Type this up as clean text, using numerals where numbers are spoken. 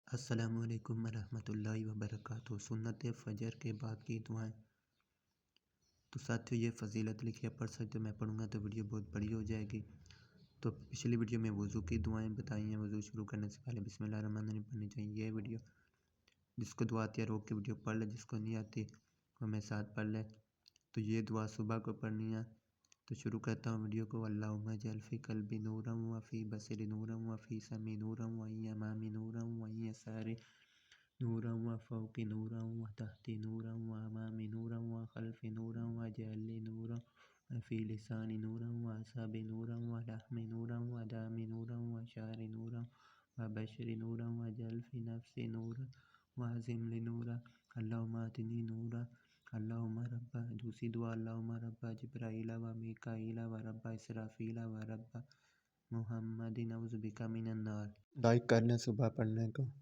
अस्सलामुअलैकुम रहमतुल्लाहि व बरकातुहू। सुन्नत फ़जर के बाद की दुआएं। तो साथियों, ये फ़जीलत लिखी है, पढ़ सकते हो। मैं पढ़ूंगा तो वीडियो बहुत बड़ी हो जाएगी। तो पिछली वीडियो में वज़ू की दुआएं बताई हैं। वज़ू शुरू करने से पहले बिस्मिल्लाहिर्रहमानिर्रहीम पढ़नी चाहिए। ये वीडियो जिसको दुआ आती है रोक के वीडियो पढ़ ले, जिसको नहीं आती वो मेरे साथ पढ़ ले। तो ये दुआ सुबह को पढ़नी है। तो शुरू करता हूँ वीडियो को। अल्लाहुम्मा जअल फ़ी क़ल्बी नूरन व फ़ी बसरी नूरन व फ़ी समई नूरन व अन यमानी नूरन व अन यसारी नूरन व फ़ौक़ी नूरन व तहती नूरन व अमामी नूरन व ख़ल्फ़ी नूरन व अजअल ली नूरन व फ़ी लिसानी नूरन व असाबी नूरन व लहमी नूरन व दामी नूरन व शारी नूरन व बशरी नूरन व अजअल फ़ी नफ़्सी नूरन व अज़िम ली नूरन। अल्लाहुम्मा आतिनी नूरन। अल्लाहुम्मा रब्बा। दूसरी दुआ, अल्लाहुम्मा रब्बा जिब्राईल व मीकाईल व रब्बा इसराफ़ील व रब्बा मुहम्मदिन अऊज़ु बिका मिनन नार। लाइक कर लें सुबह पढ़ने को।